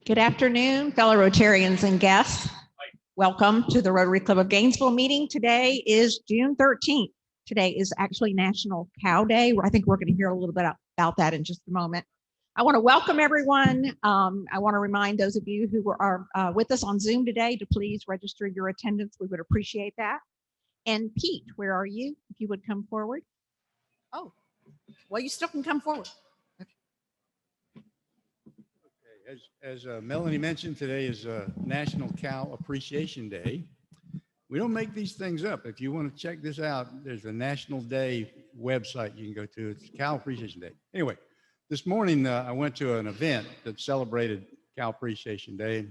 Good afternoon, fellow Rotarians and guests. Welcome to the Rotary Club of Gainesville meeting. Today is June 13th. Today is actually National Cow Day. I think we're going to hear a little bit about that in just a moment. I want to welcome everyone. I want to remind those of you who are with us on Zoom today to please register your attendance. We would appreciate that. And Pete, where are you? If you would come forward. Oh, well, you still can come forward. As Melanie mentioned, today is National Cow Appreciation Day. We don't make these things up. If you want to check this out, there's a National Day website you can go to. It's Cow Appreciation Day. Anyway, this morning I went to an event that celebrated Cow Appreciation Day.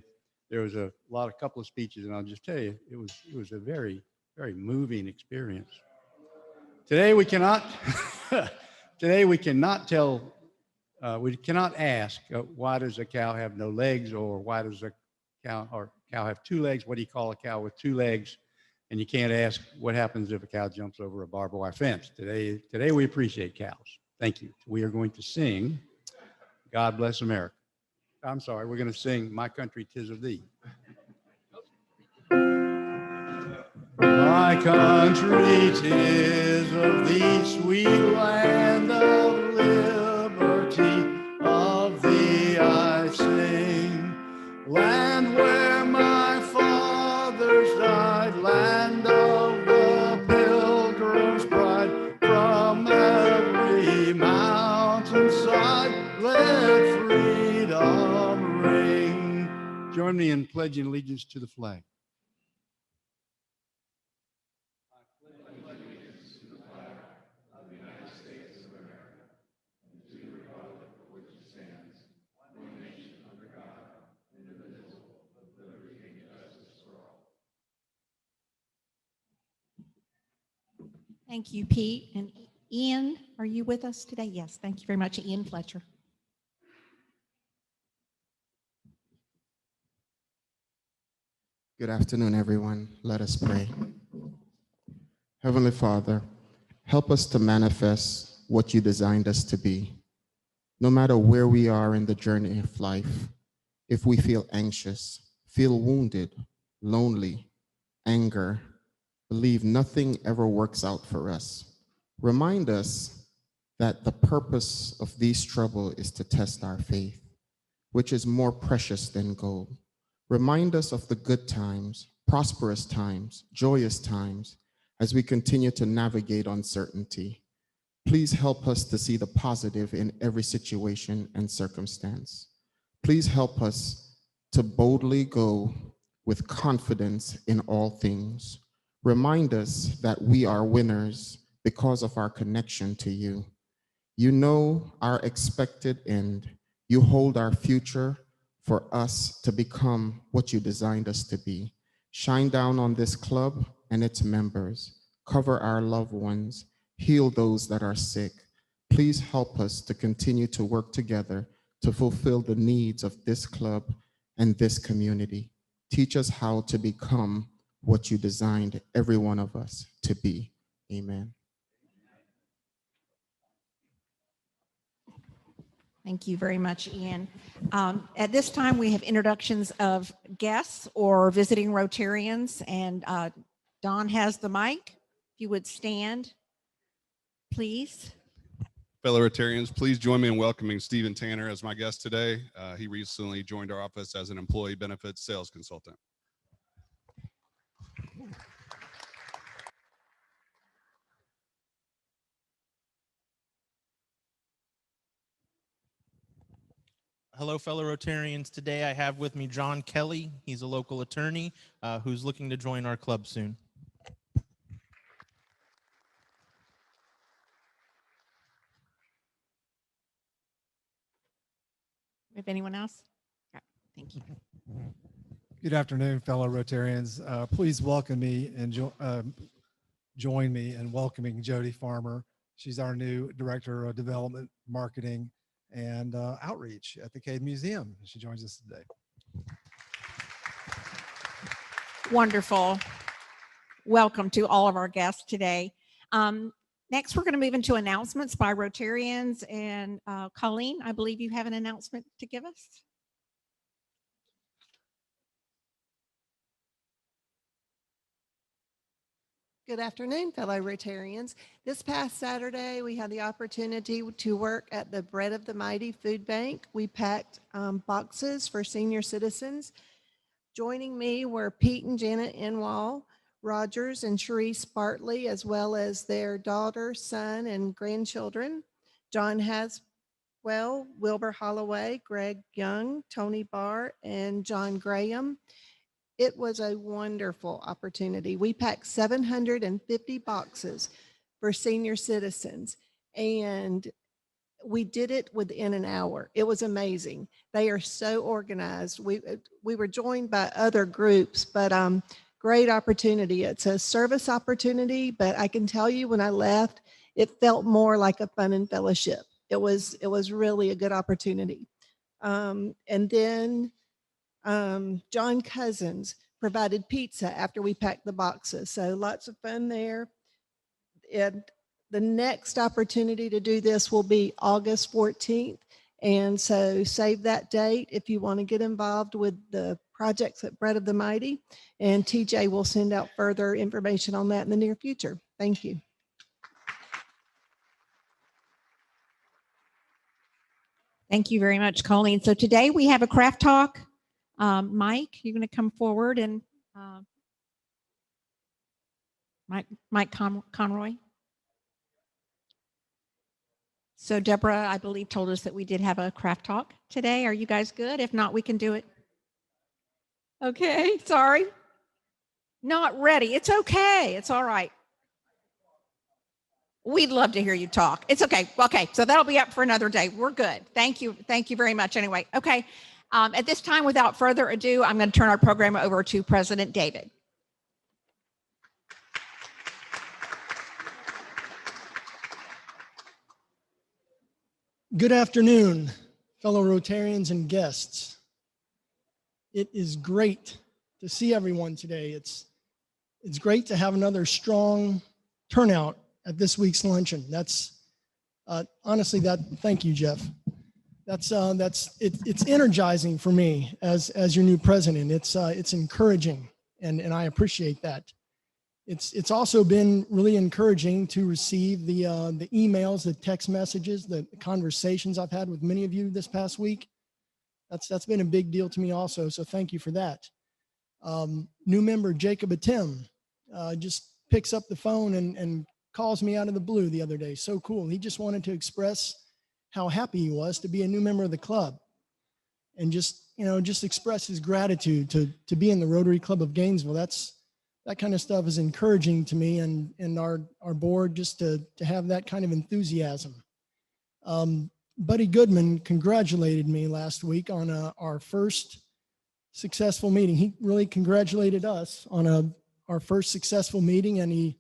There was a couple of speeches, and I'll just tell you, it was a very, very moving experience. Today we cannot we cannot ask why does a cow have no legs, or why does a cow have two legs? What do you call a cow with two legs? And you can't ask what happens if a cow jumps over a barbed wire fence. Today we appreciate cows. Thank you. We are going to sing God Bless America. I'm sorry, we're going to sing My Country 'Tis of Thee. My country 'tis of thee, sweet land of liberty, of thee I sing. Land where my fathers died, land of the pilgrim's pride, from every mountainside, let freedom ring. Join me in pledging allegiance to the flag. Thank you, Pete. And Ian, are you with us today? Yes, thank you very much, Ian Fletcher. Good afternoon, everyone. Let us pray. Heavenly Father, help us to manifest what you designed us to be. No matter where we are in the journey of life, if we feel anxious, feel wounded, lonely, anger, believe nothing ever works out for us, remind us that the purpose of these troubles is to test our faith, which is more precious than gold. Remind us of the good times, prosperous times, joyous times, as we continue to navigate uncertainty. Please help us to see the positive in every situation and circumstance. Please help us to boldly go with confidence in all things. Remind us that we are winners because of our connection to you. You know our expected end. You hold our future for us to become what you designed us to be. Shine down on this club and its members. Cover our loved ones. Heal those that are sick. Please help us to continue to work together to fulfill the needs of this club and this community. Teach us how to become what you designed every one of us to be. Amen. Thank you very much, Ian. At this time, we have introductions of guests or visiting Rotarians, and Don has the mic. If you would stand, please. Fellow Rotarians, please join me in welcoming Stephen Tanner as my guest today. He recently joined our office as an employee benefits sales consultant. Hello, fellow Rotarians. Today I have with me John Kelly. He's a local attorney who's looking to join our club soon. We have anyone else? Okay, thank you. Good afternoon, fellow Rotarians. Please welcome me and join me in welcoming Jody Farmer. She's our new Director of Development, Marketing, and Outreach at the Cade Museum. She joins us today. Wonderful. Welcome to all of our guests today. Next, we're going to move into announcements by Rotarians. And Colleen, I believe you have an announcement to give us. Good afternoon, fellow Rotarians. This past Saturday, we had the opportunity to work at the Bread of the Mighty Food Bank. We packed boxes for senior citizens. Joining me were Pete and Janet Enwall, Rogers and Sharice Bartley, as well as their daughter, son, and grandchildren. John Haswell, Wilbur Holloway, Greg Young, Tony Barr, and John Graham. It was a wonderful opportunity. We packed 750 boxes for senior citizens, and we did it within an hour. It was amazing. They are so organized. We were joined by other groups, but great opportunity. It's a service opportunity, but I can tell you when I left, it felt more like a fun and fellowship. It was really a good opportunity. And then John Cousins provided pizza after we packed the boxes. So lots of fun there. And the next opportunity to do this will be August 14th. And so save that date if you want to get involved with the projects at Bread of the Mighty. And TJ will send out further information on that in the near future. Thank you. Thank you very much, Colleen. So today we have a craft talk. Mike, you're going to come forward, and Mike Conroy. So Deborah, I believe, told us that we did have a craft talk today. Are you guys good? If not, we can do it. Okay, sorry. Not ready. It's okay. It's all right. We'd love to hear you talk. It's okay. Okay, so that'll be up for another day. We're good. Thank you. Thank you very much anyway. Okay, at this time, without further ado, I'm going to turn our program over to President David. Good afternoon, fellow Rotarians and guests. It is great to see everyone today. It's great to have another strong turnout at this week's luncheon. That's honestly, thank you, Jeff. It's energizing for me as your new president. It's encouraging, and I appreciate that. It's also been really encouraging to receive the emails, the text messages, the conversations I've had with many of you this past week. That's been a big deal to me also. So thank you for that. New member Jacob Atim just picks up the phone and calls me out of the blue the other day. So cool. He just wanted to express how happy he was to be a new member of the club, and just express his gratitude to be in the Rotary Club of Gainesville. That kind of stuff is encouraging to me and our board, just to have that kind of enthusiasm. Buddy Goodman congratulated me last week on our first successful meeting. He really congratulated us on our first successful meeting, and he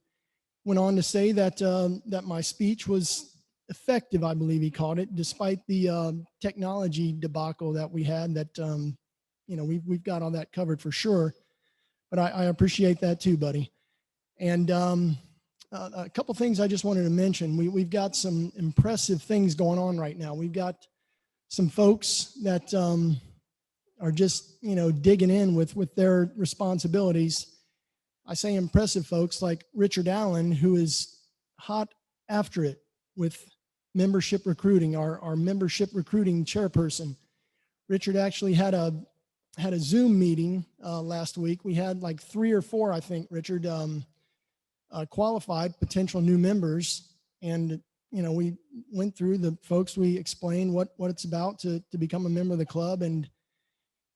went on to say that that my speech was effective, I believe he called it, despite the technology debacle that we had. That we've got all that covered for sure. But I appreciate that too, buddy. And a couple things I just wanted to mention. We've got some impressive things going on right now. We've got some folks that are just digging in with their responsibilities. I say impressive folks like Richard Allen, who is hot after it with membership recruiting, our membership recruiting chairperson. Richard actually had a Zoom meeting last week. We had like 3 or 4, I think, Richard, qualified potential new members. And, we went through the folks, we explained what it's about to become a member of the club. And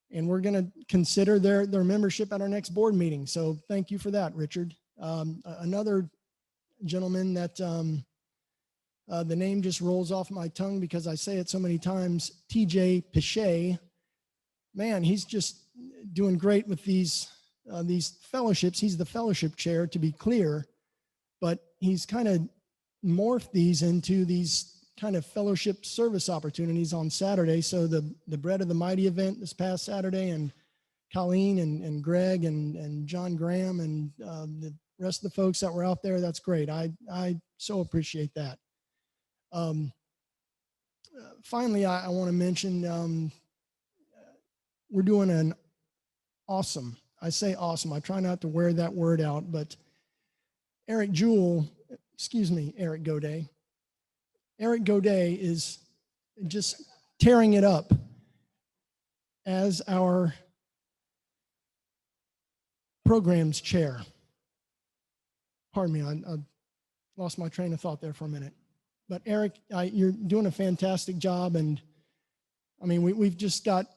we're going to consider their membership at our next board meeting. So thank you for that, Richard. Another gentleman that the name just rolls off my tongue because I say it so many times, TJ Pichet. Man, he's just doing great with these fellowships. He's the fellowship chair, to be clear, but he's kind of morphed these into these kind of fellowship service opportunities on Saturday. So the Bread of the Mighty event this past Saturday, and Colleen and Greg and John Graham and the rest of the folks that were out there, that's great. I so appreciate that. Finally, I want to mention we're doing an awesome, I say awesome, I try not to wear that word out, but Eric Jewell, excuse me, Eric Goday. Eric Goday is just tearing it up as our programs chair. Pardon me, I lost my train of thought there for a minute. But Eric, you're doing a fantastic job. And I mean, we've just got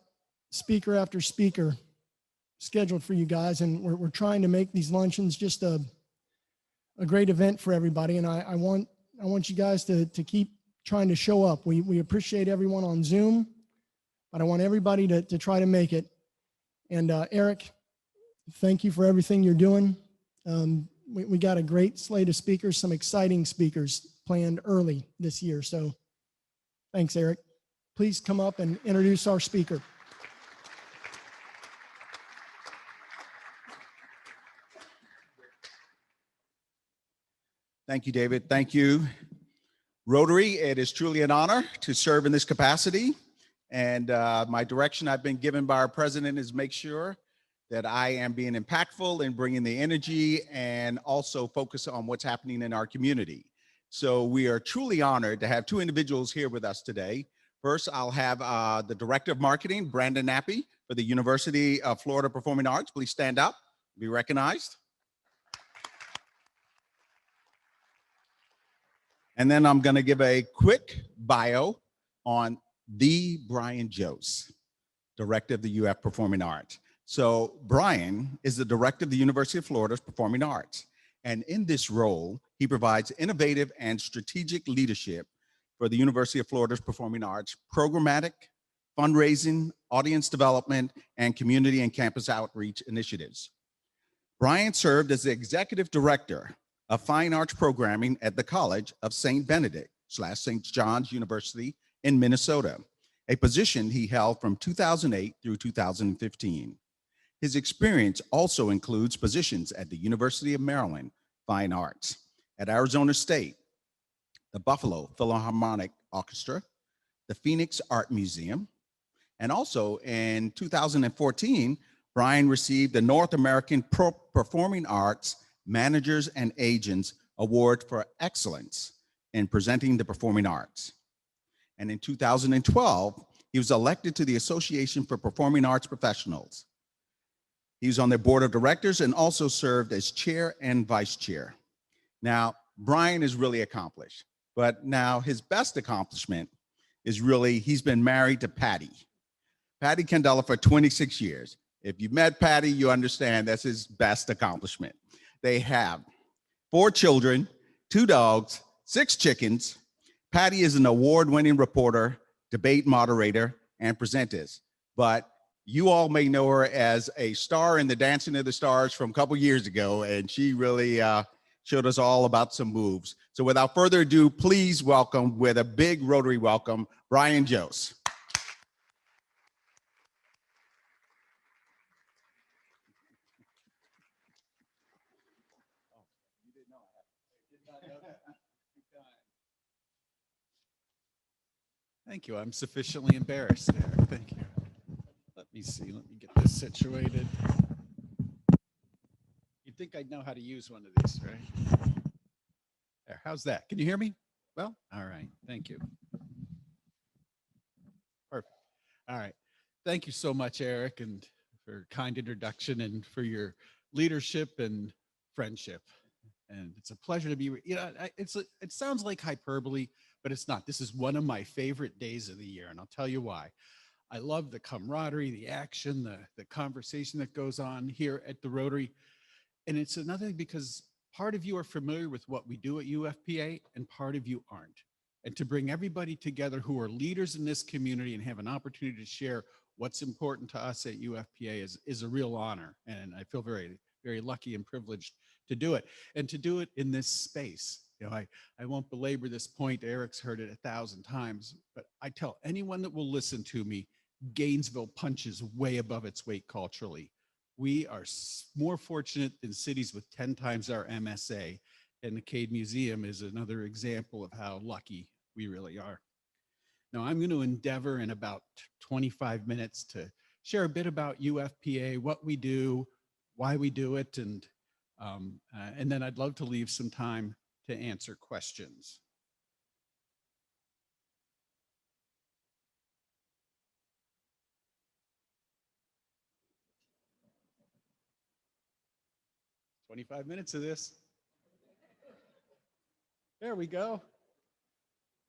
speaker after speaker scheduled for you guys. And we're trying to make these luncheons just a great event for everybody. And I want you guys to keep trying to show up. We appreciate everyone on Zoom, but I want everybody to try to make it. And Eric, thank you for everything you're doing. We got a great slate of speakers, some exciting speakers planned early this year. So thanks, Eric. Please come up and introduce our speaker. Thank you, David. Thank you, Rotary. It is truly an honor to serve in this capacity. And my direction I've been given by our president is make sure that I am being impactful in bringing the energy and also focus on what's happening in our community. So we are truly honored to have two individuals here with us today. First, I'll have the Director of Marketing, Brandon Nappy, for the University of Florida Performing Arts. Please stand up, be recognized. And then I'm gonna give a quick bio on the Brian Jose, Director of the UF Performing Arts. So Brian is the Director of the University of Florida's Performing Arts. And in this role, he provides innovative and strategic leadership for the University of Florida's Performing Arts, programmatic, fundraising, audience development, and community and campus outreach initiatives. Brian served as the Executive Director of Fine Arts Programming at the College of St. Benedict / St. John's University in Minnesota, a position he held from 2008 through 2015. His experience also includes positions at the University of Maryland Fine Arts, at Arizona State, the Buffalo Philharmonic Orchestra, the Phoenix Art Museum, and also in 2014, Brian received the North American Performing Arts Managers and Agents Award for Excellence in Presenting the Performing Arts. And in 2012, he was elected to the Association for Performing Arts Professionals. He was on their board of directors and also served as chair and vice chair. Now, Brian is really accomplished, but now his best accomplishment is really, he's been married to Patty Candela for 26 years. If you've met Patty, you understand that's his best accomplishment. They have 4 children, 2 dogs, 6 chickens. Patty is an award-winning reporter, debate moderator, and presenter. But you all may know her as a star in the Dancing of the Stars from a couple years ago, and she really showed us all about some moves. So without further ado, please welcome, with a big Rotary welcome, Brian Jose. Thank you. I'm sufficiently embarrassed there. Thank you. Let me see. Let me get this situated. You'd think I'd know how to use one of these, right? There. How's that? Can you hear me? Well, all right. Thank you. Perfect. All right. Thank you so much, Eric, and for a kind introduction and for your leadership and friendship. And it's a pleasure to be, you know, it sounds like hyperbole, but it's not. This is one of my favorite days of the year, and I'll tell you why. I love the camaraderie, the action, the conversation that goes on here at the Rotary. And it's another thing because part of you are familiar with what we do at UFPA and part of you aren't. And to bring everybody together who are leaders in this community and have an opportunity to share what's important to us at UFPA is a real honor. And I feel very, very lucky and privileged to do it, and to do it in this space. You know, I won't belabor this point. Eric's heard it 1,000 times, but I tell anyone that will listen to me, Gainesville punches way above its weight culturally. We are more fortunate than cities with 10 times our MSA, and the Cade Museum is another example of how lucky we really are. Now, I'm going to endeavor in about 25 minutes to share a bit about UFPA, what we do, why we do it, and And then I'd love to leave some time to answer questions. "25 minutes of this. There we go.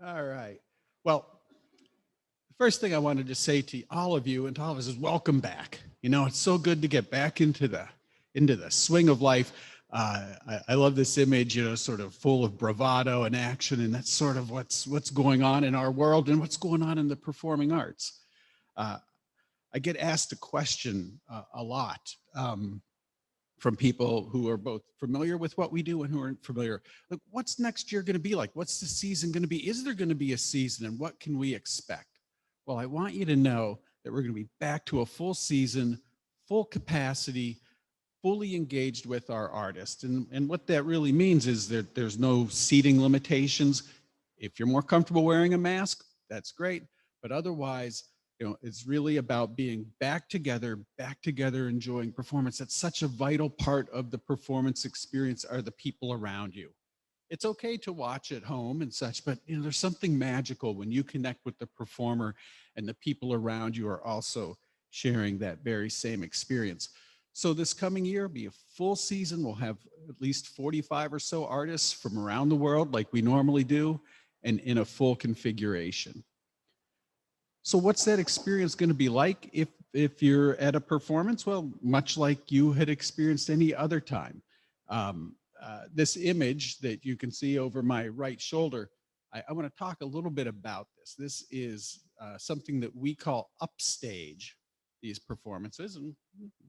All right. Well, the first thing I wanted to say to all of you and to all of us is welcome back. You know, it's so good to get back into the swing of life. I love this image, you know, sort of full of bravado and action, and that's sort of what's going on in our world and what's going on in the performing arts. I get asked a question a lot from people who are both familiar with what we do and who aren't familiar. Like, what's next year going to be like? What's the season going to be? Is there going to be a season, and what can we expect? Well, I want you to know that we're going to be back to a full season, full capacity, fully engaged with our artists. And what that really means is that there's no seating limitations. If you're more comfortable wearing a mask, that's great. But otherwise, you know, it's really about being back together, enjoying performance. That's such a vital part of the performance experience, are the people around you. It's okay to watch at home and such, but you know, there's something magical when you connect with the performer and the people around you are also sharing that very same experience. So this coming year will be a full season. We'll have at least 45 or so artists from around the world like we normally do, and in a full configuration. So what's that experience going to be like if you're at a performance? Well, much like you had experienced any other time. This image that you can see over my right shoulder, I want to talk a little bit about this. This is something that we call upstage, these performances. And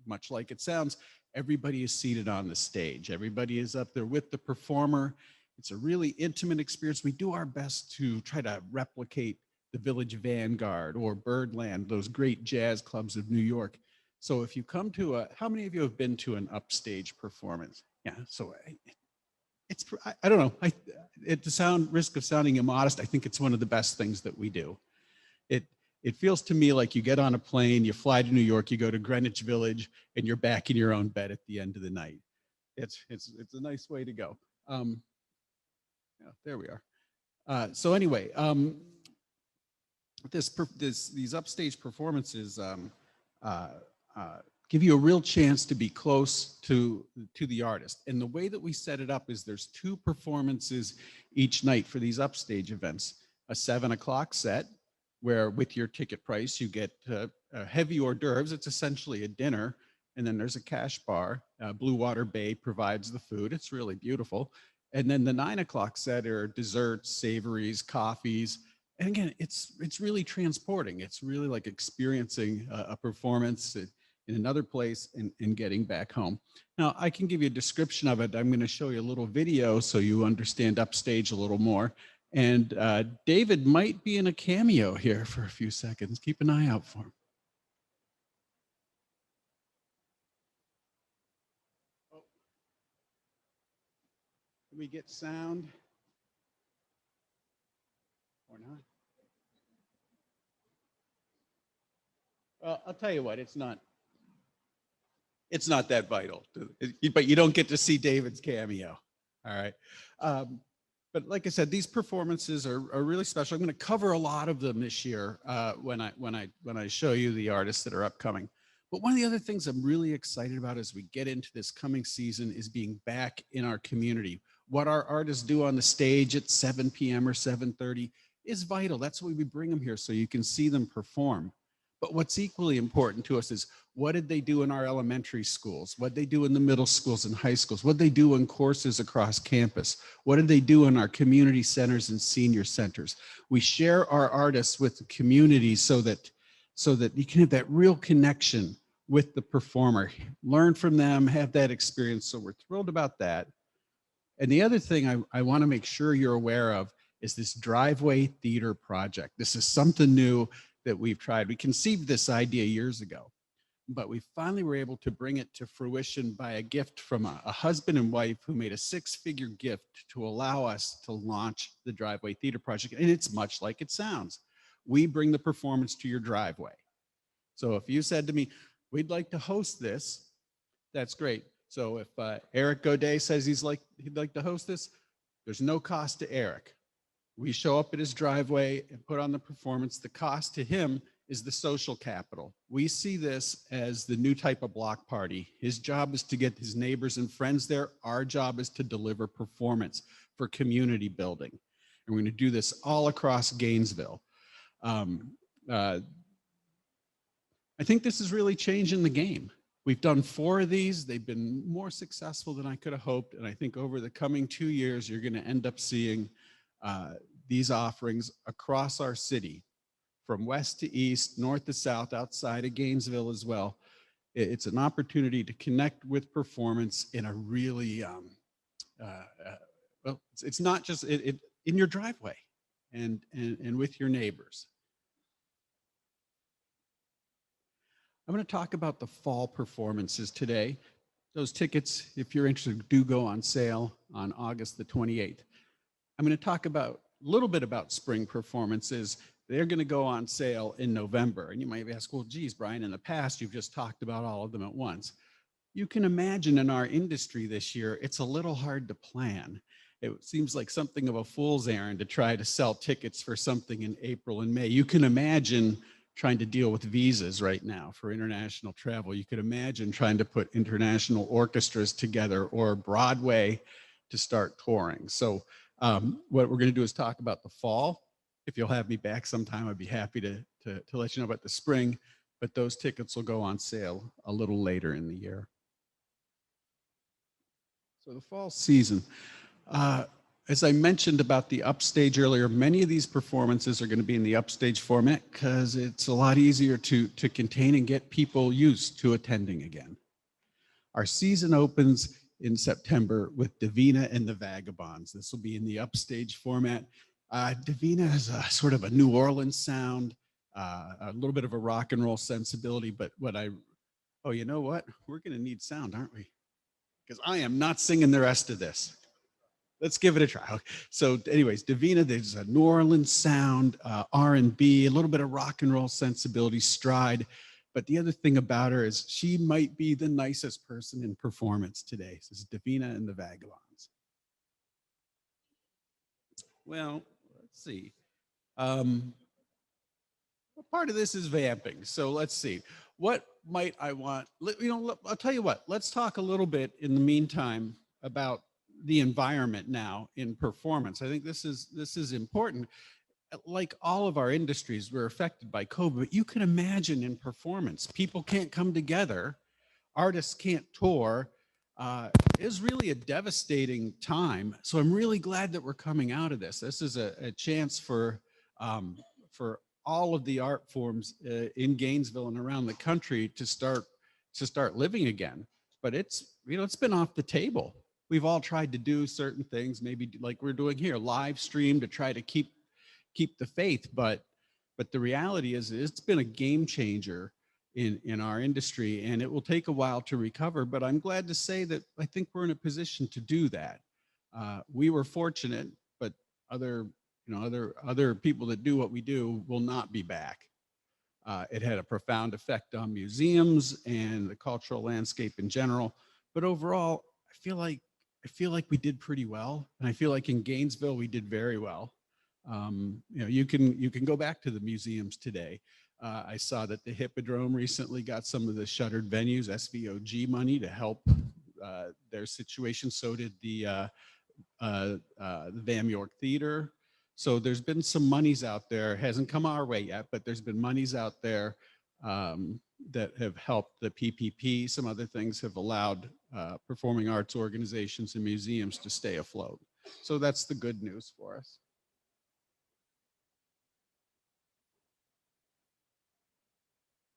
much like it sounds, everybody is seated on the stage. Everybody is up there with the performer. It's a really intimate experience. We do our best to try to replicate the Village Vanguard or Birdland, those great jazz clubs of New York. So if you come to how many of you have been to an upstage performance? Yeah, so I don't know. At the risk of sounding immodest, I think it's one of the best things that we do. It feels to me like you get on a plane, you fly to New York, you go to Greenwich Village, and you're back in your own bed at the end of the night. It's a nice way to go. Yeah, there we are. So anyway, these upstage performances give you a real chance to be close to the artist. And the way that we set it up is there's 2 performances each night for these upstage events. A 7 o'clock set, where with your ticket price, you get heavy hors d'oeuvres. It's essentially a dinner. And then there's a cash bar. Blue Water Bay provides the food. It's really beautiful. And then the 9 o'clock set are desserts, savories, coffees. And again, it's really transporting. It's really like experiencing a performance in another place and getting back home. Now, I can give you a description of it. I'm going to show you a little video so you understand upstage a little more. And David might be in a cameo here for a few seconds. Keep an eye out for him. Oh. Can we get sound or not? Well, I'll tell you what, it's not that vital, but you don't get to see David's cameo. All right. But like I said, these performances are really special. I'm going to cover a lot of them this year when I show you the artists that are upcoming. But one of the other things I'm really excited about as we get into this coming season is being back in our community. What our artists do on the stage at 7 p.m. or 7:30 is vital. That's why we bring them here, so you can see them perform. But what's equally important to us is, what did they do in our elementary schools? What did they do in the middle schools and high schools? What did they do in courses across campus? What did they do in our community centers and senior centers? We share our artists with the community so that you can have that real connection with the performer, learn from them, have that experience. So we're thrilled about that. And the other thing I want to make sure you're aware of is this Driveway Theater project. This is something new that we've tried. We conceived this idea years ago, but we finally were able to bring it to fruition by a gift from a husband and wife who made a 6-figure gift to allow us to launch the Driveway Theater project. And it's much like it sounds. We bring the performance to your driveway. So if you said to me, we'd like to host this, that's great. So if Eric Godet says he'd like to host this, there's no cost to Eric. We show up at his driveway and put on the performance. The cost to him is the social capital. We see this as the new type of block party. His job is to get his neighbors and friends there. Our job is to deliver performance for community building. And we're going to do this all across Gainesville. I think this is really changing the game. We've done 4 of these. They've been more successful than I could have hoped. And I think over the coming 2 years, you're going to end up seeing these offerings across our city, from west to east, north to south, outside of Gainesville as well. It's an opportunity to connect with performance in a really, well, it's not just in your driveway and with your neighbors. I'm going to talk about the fall performances today. Those tickets, if you're interested, do go on sale on August the 28th. I'm going to talk about a little bit about spring performances. They're going to go on sale in November. And you might ask, well, geez, Brian, in the past, you've just talked about all of them at once. You can imagine in our industry this year, it's a little hard to plan. It seems like something of a fool's errand to try to sell tickets for something in April and May. You can imagine trying to deal with visas right now for international travel. You could imagine trying to put international orchestras together or Broadway to start touring. So what we're going to do is talk about the fall. If you'll have me back sometime, I'd be happy to let you know about the spring, but those tickets will go on sale a little later in the year. So the fall season, as I mentioned about the upstage earlier, many of these performances are going to be in the upstage format because it's a lot easier to contain and get people used to attending again. Our season opens in September with Divina and the Vagabonds. This will be in the upstage format. Divina has a sort of a New Orleans sound, a little bit of a rock and roll sensibility, but oh, you know what? We're going to need sound, aren't we? Because I am not singing the rest of this. Let's give it a try. Okay. So anyways, Divina, there's a New Orleans sound, R&B, a little bit of rock and roll sensibility, stride. But the other thing about her is she might be the nicest person in performance today. This is Divina and the Vagabonds. Well, let's see. Part of this is vamping. So let's see. What might I want? I'll tell you what, let's talk a little bit in the meantime about the environment now in performance. I think this is important. Like all of our industries, we're affected by COVID, but you can imagine in performance, people can't come together, artists can't tour. It's really a devastating time. So I'm really glad that we're coming out of this. This is a chance for all of the art forms in Gainesville and around the country to start living again. But it's been off the table. We've all tried to do certain things, maybe like we're doing here, live stream to try to keep the faith. But the reality is it's been a game changer in our industry, and it will take a while to recover. But I'm glad to say that I think we're in a position to do that. We were fortunate, but other people that do what we do will not be back. It had a profound effect on museums and the cultural landscape in general. But overall, I feel like we did pretty well, and I feel like in Gainesville we did very well. You can go back to the museums today. I saw that the Hippodrome recently got some of the shuttered venues SVOG money to help their situation. So did the Vam York Theater. So there's been some monies out there. It hasn't come our way yet, but there's been monies out there that have helped the PPP. Some other things have allowed performing arts organizations and museums to stay afloat. So that's the good news for us.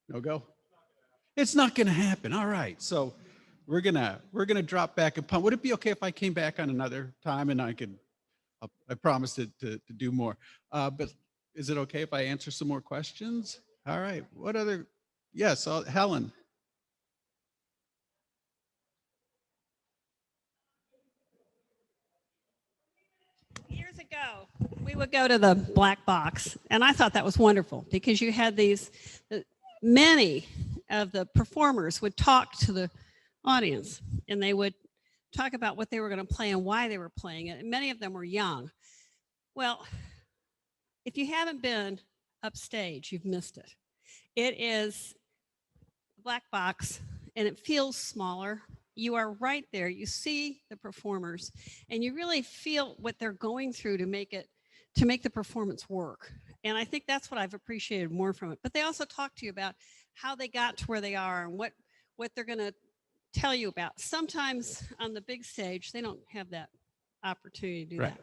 No go? It's not going to happen. All right. So we're gonna drop back and pump. Would it be okay if I came back on another time and I promised to do more. But is it okay if I answer some more questions? All right. What other? Yes, Helen. Years ago, we would go to the black box, and I thought that was wonderful because you had many of the performers would talk to the audience. and they would talk about what they were going to play and why they were playing it. And many of them were young. Well, if you haven't been upstage, you've missed it. It is a black box and it feels smaller. You are right there. You see the performers and you really feel what they're going through to make the performance work. And I think that's what I've appreciated more from it. But they also talk to you about how they got to where they are and what they're going to tell you about. Sometimes on the big stage, they don't have that opportunity to do Right.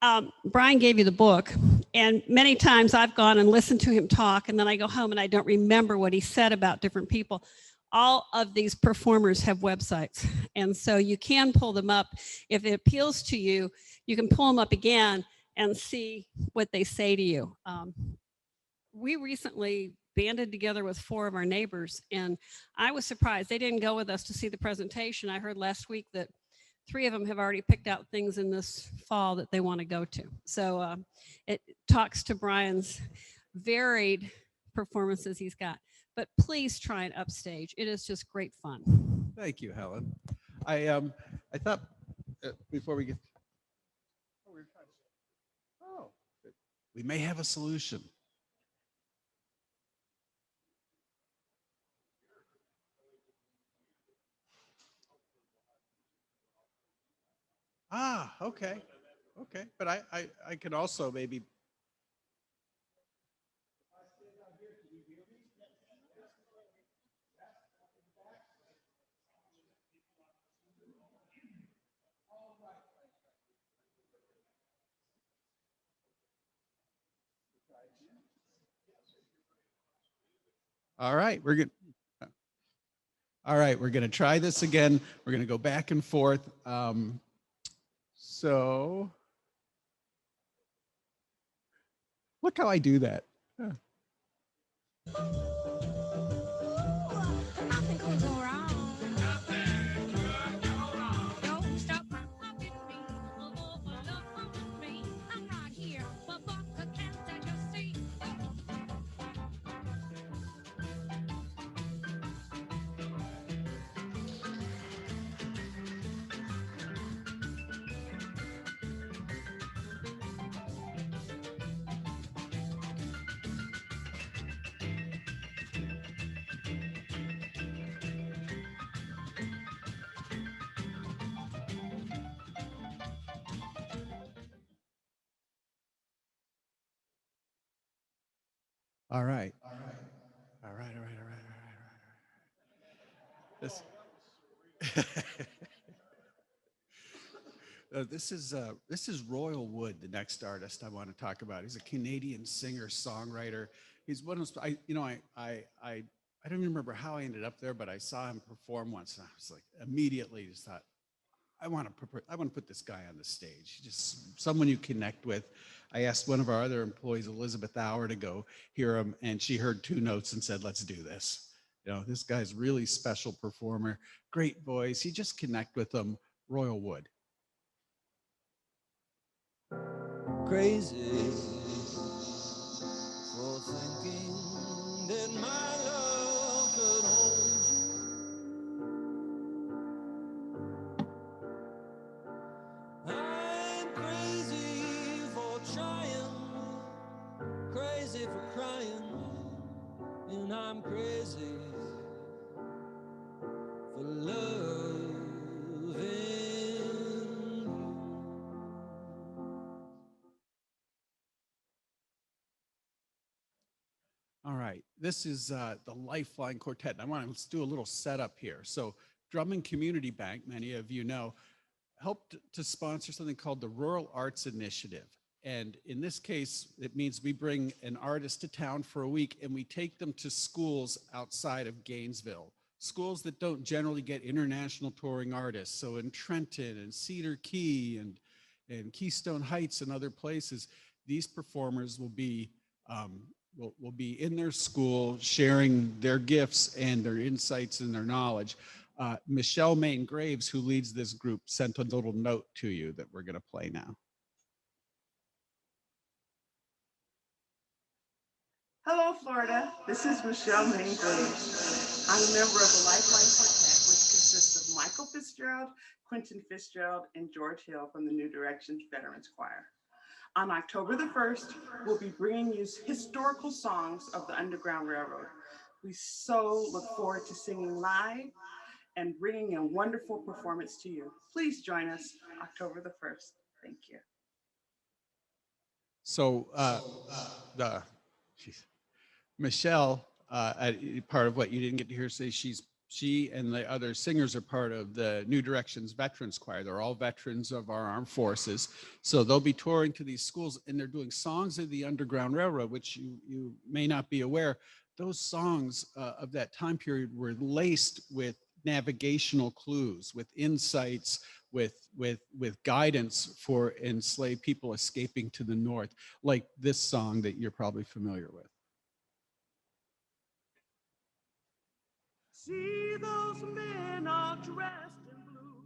that. Brian gave you the book, and many times I've gone and listened to him talk, and then I go home and I don't remember what he said about different people. All of these performers have websites, and so you can pull them up. If it appeals to you, you can pull them up again and see what they say to you. We recently banded together with 4 of our neighbors, and I was surprised. They didn't go with us to see the presentation. I heard last week that 3 of them have already picked out things in this fall that they want to go to. So it talks to Brian's varied performances he's got. But please try and upstage. It is just great fun. Thank you, Helen. I thought before we get, oh, we may have a solution. Ah, okay, okay. But I could also maybe. All right, we're good. All right, we're going to try this again. We're going to go back and forth. So look how I do that. Huh. All right. All right. All right. All right. All right. All right. This is Royal Wood, the next artist I want to talk about. He's a Canadian singer songwriter. He's one of those. I don't remember how I ended up there, but I saw him perform once, and I was like, immediately just thought, I want to put this guy on the stage. Just someone you connect with. I asked one of our other employees, Elizabeth Auer, to go hear him, and she heard 2 notes and said, "Let's do this." You know, this guy's really special performer, great voice. You just connect with him. Royal Wood. Crazy for thinking that my love could hold you. I'm crazy for trying, crazy for crying, and I'm crazy for loving you. All right, this is the Lifeline Quartet. Let's do a little setup here. So Drummond Community Bank, many of you know, helped to sponsor something called the Rural Arts Initiative. And in this case, it means we bring an artist to town for a week and we take them to schools outside of Gainesville, schools that don't generally get international touring artists. So in Trenton and Cedar Key and Keystone Heights and other places, these performers will be in their school sharing their gifts and their insights and their knowledge. Michelle Main Graves, who leads this group, sent a little note to you that we're going to play now. Hello, Florida. This is Michelle Main Graves. I'm a member of the Lifeline Quartet, which consists of Michael Michael Fitzgerald, Quentin Fitzgerald, and George Hill from the New Directions Veterans Choir. On October the 1st, we'll be bringing you historical songs of the Underground Railroad. We so look forward to singing live and bringing a wonderful performance to you. Please join us October the 1st. Thank you. So Michelle, part of what you didn't get to hear say, she and the other singers are part of the New Directions Veterans Choir. They're all veterans of our armed forces. So they'll be touring to these schools and they're doing songs of the Underground Railroad, which you may not be aware. Those songs of that time period were laced with navigational clues, with insights, with guidance for enslaved people escaping to the north, like this song that you're probably familiar with. See those men all dressed in blue.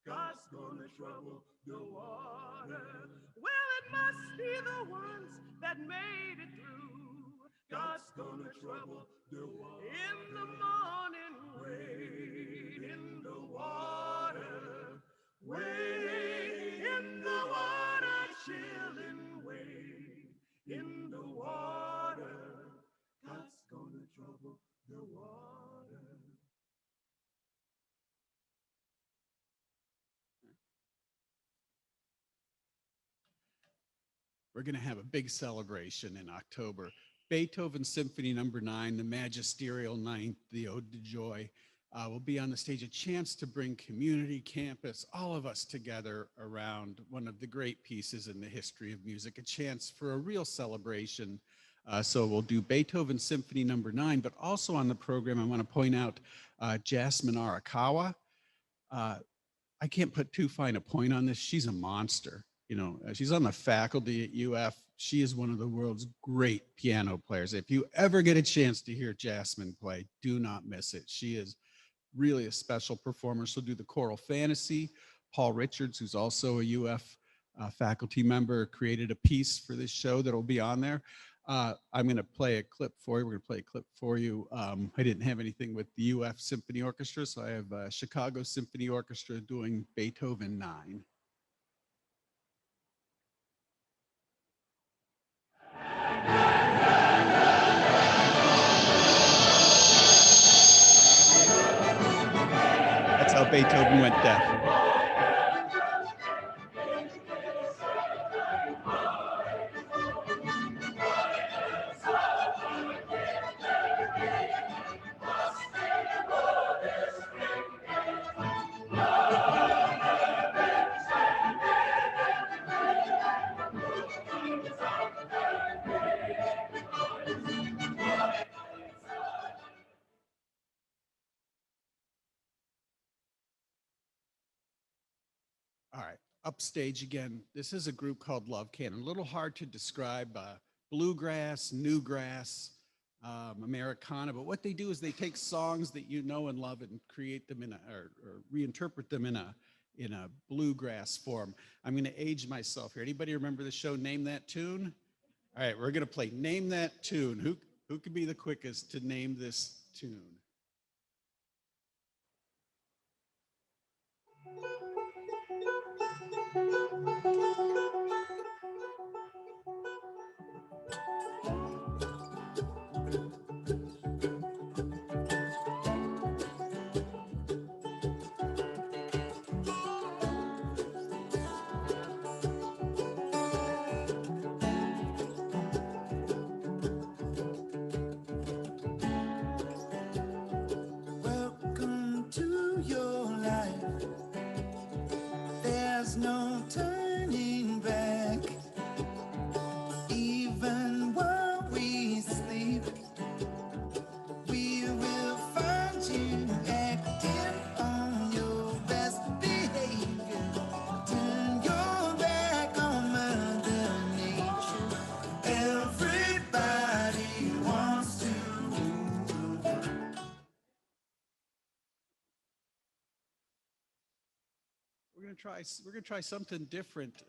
God's gonna trouble the water. Well, it must be the ones that made it through. God's gonna trouble the water. In the morning, wade in the water. Wade in the water, children, wade in the water. God's gonna trouble the water. We're going to have a big celebration in October. Beethoven Symphony No. 9, the Magisterial Ninth, the Ode to Joy, will be on the stage. A chance to bring community, campus, all of us together around one of the great pieces in the history of music. A chance for a real celebration. So we'll do Beethoven Symphony No. 9, but also on the program, I want to point out Jasmine Arakawa. I can't put too fine a point on this. She's a monster. You know, she's on the faculty at UF. She is one of the world's great piano players. If you ever get a chance to hear Jasmine play, do not miss it. She is really a special performer. She'll do the choral fantasy. Paul Richards, who's also a UF faculty member, created a piece for this show that will be on there. I'm going to play a clip for you. We're going to play a clip for you. I didn't have anything with the UF Symphony Orchestra, so I have Chicago Symphony Orchestra doing Beethoven 9. That's how Beethoven went deaf. All right, upstage again. This is a group called Love Cannon. A little hard to describe, bluegrass, newgrass, Americana, but what they do is they take songs that you know and love and create them in or reinterpret them in a bluegrass form. I'm going to age myself here. Anybody remember the show Name That Tune? All right, we're going to play Name That Tune. Who can be the quickest to name this tune? Welcome to your life. There's no turning back. Even while we sleep, we will find you acting on your best behavior. Turn your back on Mother Nature. Everybody wants to rule. We're gonna try something different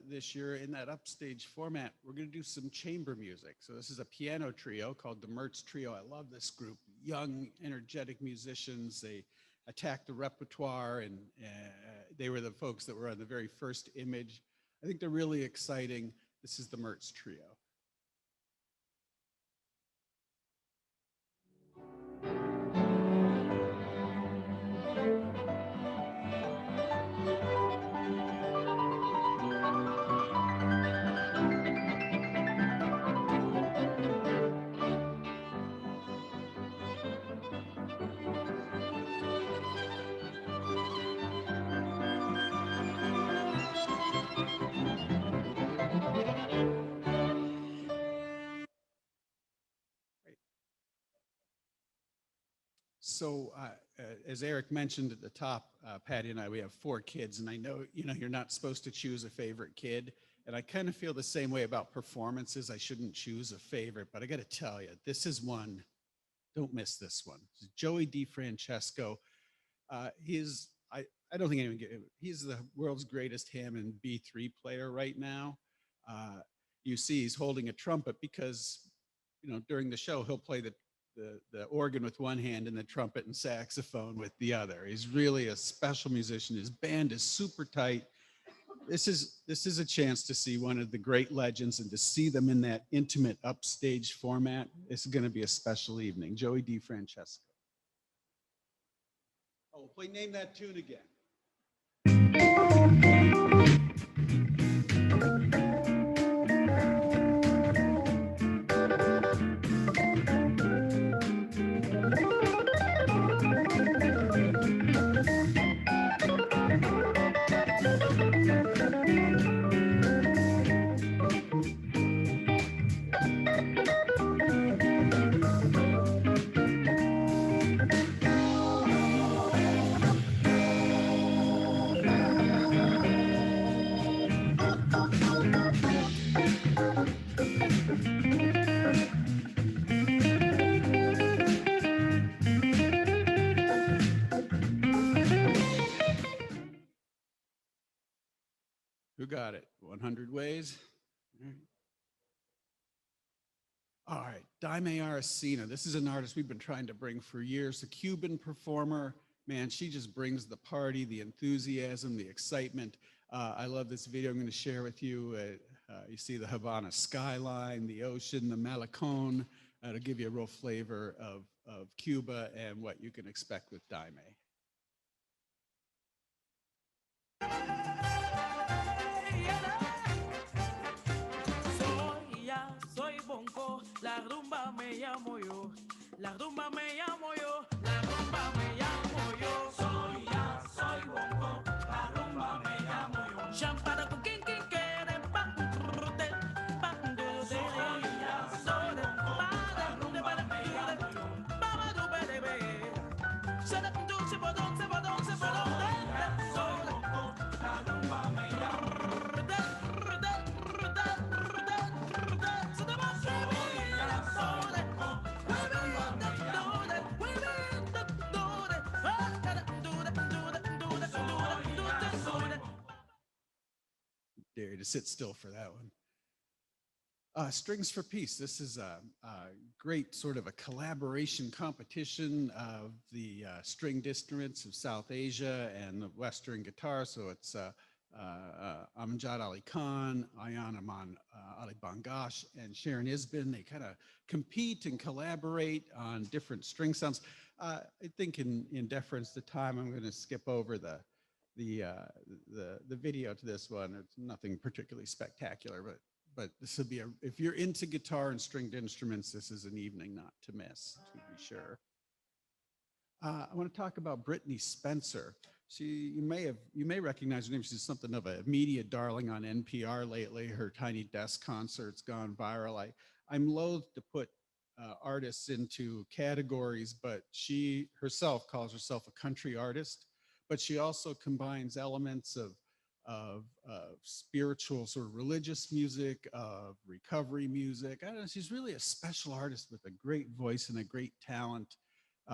this year in that upstage format. We're gonna do some chamber music. So this is a piano trio called the Mertz Trio. I love this group. Young, energetic musicians. attacked the repertoire, and they were the folks that were on the very first image. I think they're really exciting. This is the Mertz Trio. So as Eric mentioned at the top, Patty and I, we have 4 kids, and I know, you're not supposed to choose a favorite kid. And I kind of feel the same way about performances. I shouldn't choose a favorite, but I got to tell you, this is one, don't miss this one. This is Joey DeFrancesco. I don't think anyone he's the world's greatest ham and B3 player right now. You see he's holding a trumpet because, during the show, he'll play the organ with one hand and the trumpet and saxophone with the other. He's really a special musician. His band is super tight. This is a chance to see one of the great legends and to see them in that intimate upstage format. It's going to be a special evening. Joey DeFrancesco. Oh, we'll play Name That Tune again. Who got it? 100 Ways? All right, Daime Aracena. This is an artist we've been trying to bring for years. A Cuban performer. Man, she just brings the party, the enthusiasm, the excitement. I love this video I'm going to share with you. You see the Havana skyline, the ocean, the Malecón. To give you a real flavor of Cuba and what you can expect with Daime. Soy bongo, la rumba me llamo yo, la rumba me llamo yo, la rumba me llamo yo. Soy bongo, la rumba me llamo yo. Champara con quien quiere, pa de, pa de. Soy bongo, la rumba me llamo yo. Baba du bebe, se le pintu se podon, se podon, se podon. Soy bongo, la rumba me llamo yo. Dare you to sit still for that one. Strings for Peace. This is a great sort of a collaboration competition of the stringed instruments of South Asia and the Western guitar. So it's Amjad Ali Khan, Ayan Aman Ali Bangash, and Sharon Isbin. They kind of compete and collaborate on different string sounds. I think in deference to time, I'm going to skip over the video to this one. It's nothing particularly spectacular, but this would be if you're into guitar and stringed instruments, this is an evening not to miss, to be sure. I want to talk about Brittany Spencer. You may recognize her name. She's something of a media darling on NPR lately. Her Tiny Desk concert's gone viral. I'm loath to put artists into categories, but she herself calls herself a country artist. But she also combines elements of spiritual, sort of religious music, of recovery music. I don't know, she's really a special artist with a great voice and a great talent.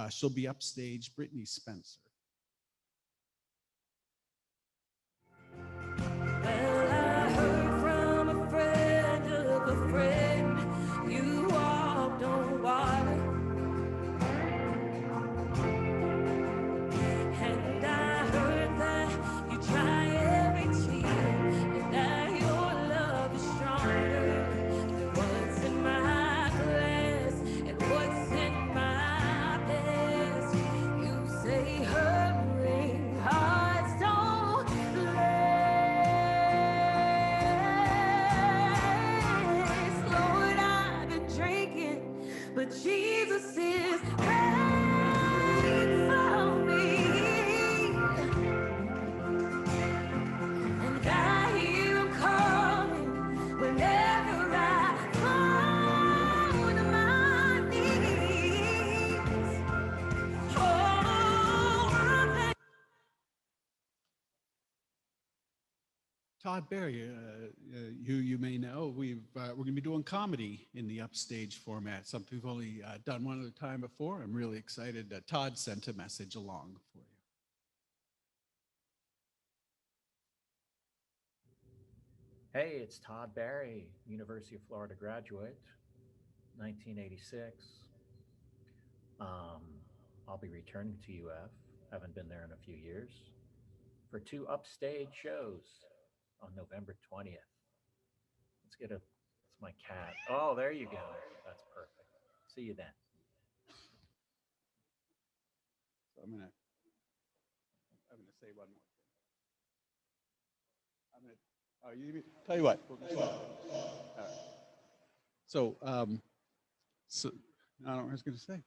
She'll be upstage, Brittany Spencer. Well, I heard from a friend of a friend, you walked on water. Todd Barry, who you may know, we're going to be doing comedy in the upstage format, something we've only done one other time before. I'm really excited. Todd sent a message along for you. Hey, it's Todd Barry, University of Florida graduate, 1986. I'll be returning to UF, haven't been there in a few years, for 2 upstage shows on November 20th. Let's get it's my cat. Oh, there you go. That's perfect. See you then. So I'm gonna say one more thing. Tell you what. All right. So I don't know what I was going to say.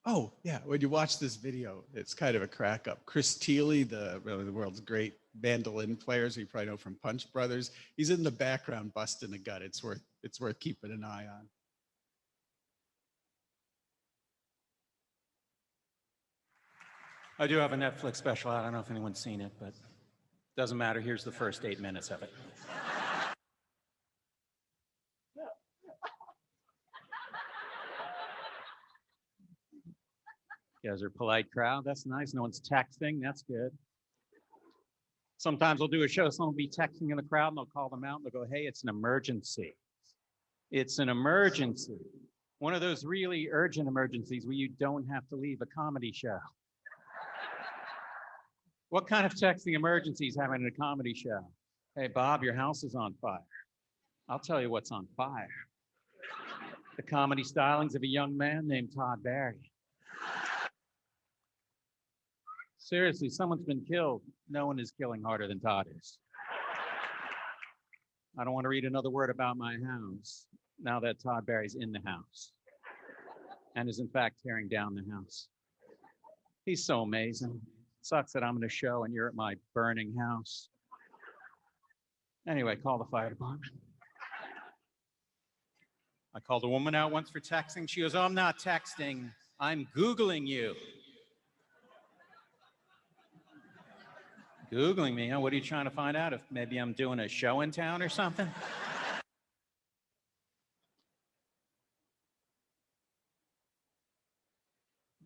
Oh yeah, when you watch this video, it's kind of a crack up. Chris Thiele, really the world's great mandolin players, you probably know from Punch Brothers. He's in the background busting a gut. It's worth keeping an eye on. I do have a Netflix special. I don't know if anyone's seen it, but doesn't matter. Here's the first 8 minutes of it. You guys are a polite crowd. That's nice. No one's texting. That's good. Sometimes we'll do a show, someone will be texting in the crowd and they'll call them out and they'll go, hey, it's an emergency. It's an emergency. One of those really urgent emergencies where you don't have to leave a comedy show. What kind of texting emergencies happen in a comedy show? Hey, Bob, your house is on fire. I'll tell you what's on fire. The comedy stylings of a young man named Todd Barry. Seriously, someone's been killed. No one is killing harder than Todd is. I don't want to read another word about my house now that Todd Barry's in the house and is in fact tearing down the house. He's so amazing. Sucks that I'm in a show and you're at my burning house. Anyway, call the fire department. I called a woman out once for texting. She goes, oh, I'm not texting. I'm Googling you. Googling me, huh? What are you trying to find out? If maybe I'm doing a show in town or something?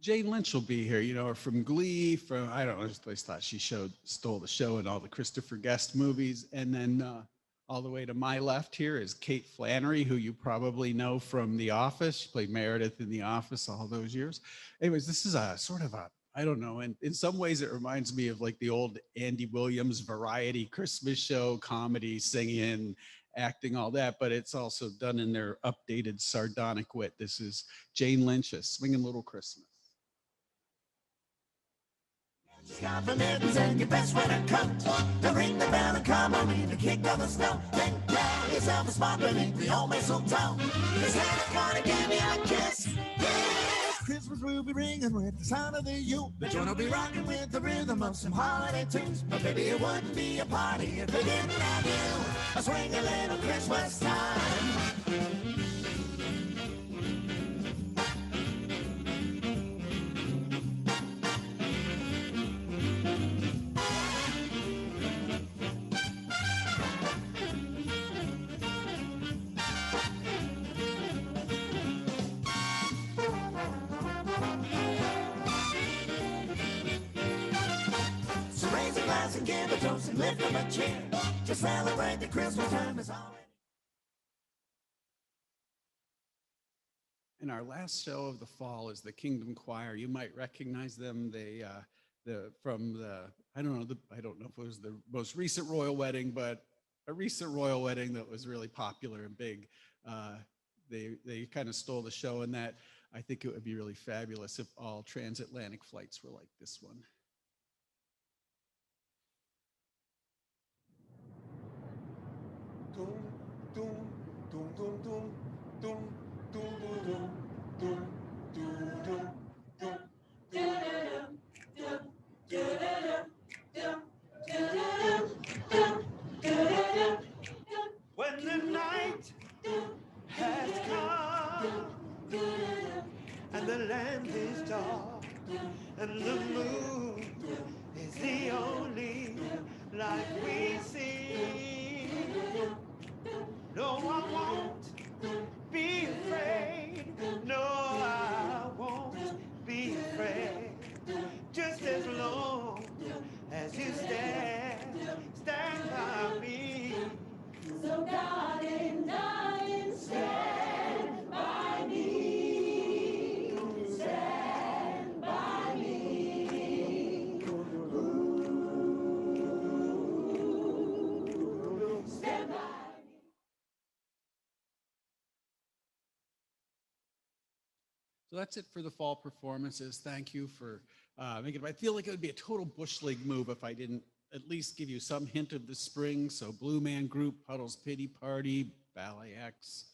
Jane Lynch will be here, or from Glee, I don't know, I just thought she stole the show in all the Christopher Guest movies. And then all the way to my left here is Kate Flannery, who you probably know from The Office. She played Meredith in The Office all those years. Anyways, this is a sort of I don't know, and in some ways it reminds me of like the old Andy Williams variety Christmas show, comedy, singing, acting, all that, but it's also done in their updated sardonic wit. This is Jane Lynch, A Swingin' Little Christmas. Compliments and your best sweater coat. To ring the bell and come on in to kick off the snow. Then grab yourself a spot beneath the old mistletoe. Cause Santa's gonna give you a kiss. Yes! Christmas will be ringing with the sound of the Yule. The joint will be rocking with the rhythm of some holiday tunes. But baby, it wouldn't be a party if it didn't have you. A swing a little Christmas time. And give a toast and lift them a cheer to celebrate the Christmas time is already. And our last show of the fall is the Kingdom Choir. You might recognize them. They I don't know if it was the most recent royal wedding, but a recent royal wedding that was really popular and big. They kind of stole the show in that. I think it would be really fabulous if all transatlantic flights were like this one. When the night has come and the land is dark and the moon So that's it for the fall performances. Thank you for making it. I feel like it would be a total Bush League move if I didn't at least give you some hint of the spring. So Blue Man Group, Puddle's Pity Party, Ballet X,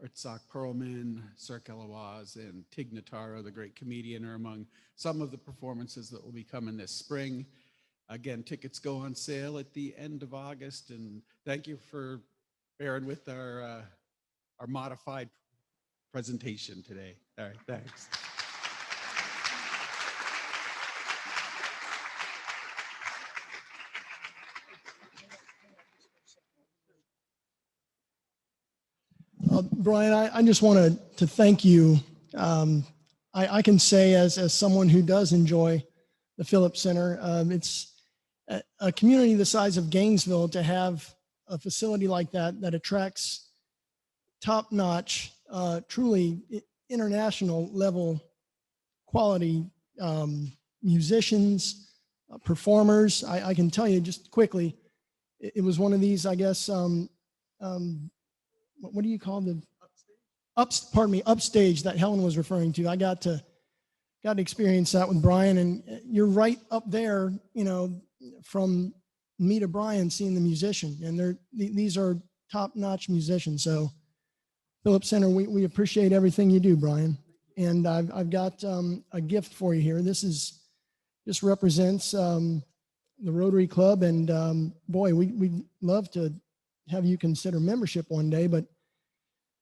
Itzhak Perlman, Cirque Eloise, and Tig Notaro, the great comedian, are among some of the performances that will be coming this spring. Again, tickets go on sale at the end of August, and thank you for bearing with our modified presentation today. All right, thanks. Brian, I just wanted to thank you. I can say as someone who does enjoy the Phillips Center, it's a community the size of Gainesville to have a facility like that that attracts top-notch, truly international level quality musicians, performers. I can tell you just quickly, it was one of these, I guess, what do you call the upstage that Helen was referring to. I got to experience that with Brian, and you're right up there, you know, from me to Brian, seeing the musician, and these are top-notch musicians. So Phillips Center, we appreciate everything you do, Brian. And I've got a gift for you here. This represents the Rotary Club, and boy, we'd love to have you consider membership one day, but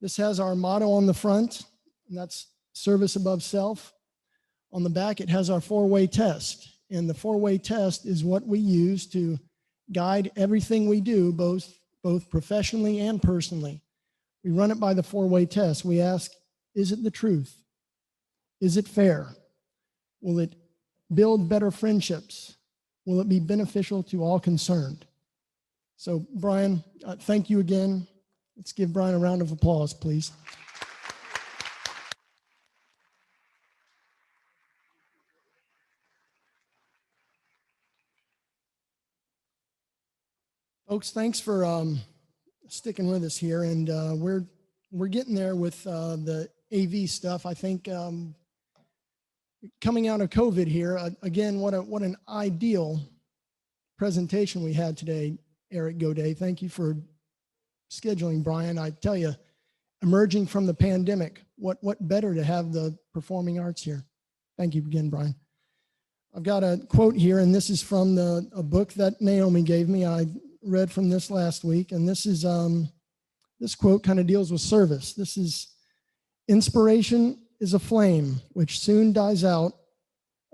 this has our motto on the front, and that's service above self. On the back, it has our four-way test, and the four-way test is what we use to guide everything we do, both professionally and personally. We run it by the four-way test. We ask, is it the truth? Is it fair? Will it build better friendships? Will it be beneficial to all concerned? So, Brian, thank you again. Let's give Brian a round of applause, please. Folks, thanks for sticking with us here, and we're getting there with the AV stuff. I think coming out of COVID here, again, what an ideal presentation we had today, Eric Godet. Thank you for scheduling, Brian. I tell you, emerging from the pandemic, what better to have the performing arts here? Thank you again, Brian. I've got a quote here, and this is from a book that Naomi gave me. I read from this last week, and this is this quote kind of deals with service. This is, inspiration is a flame which soon dies out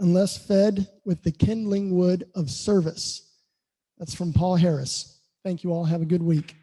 unless fed with the kindling wood of service. That's from Paul Harris. Thank you all. Have a good week.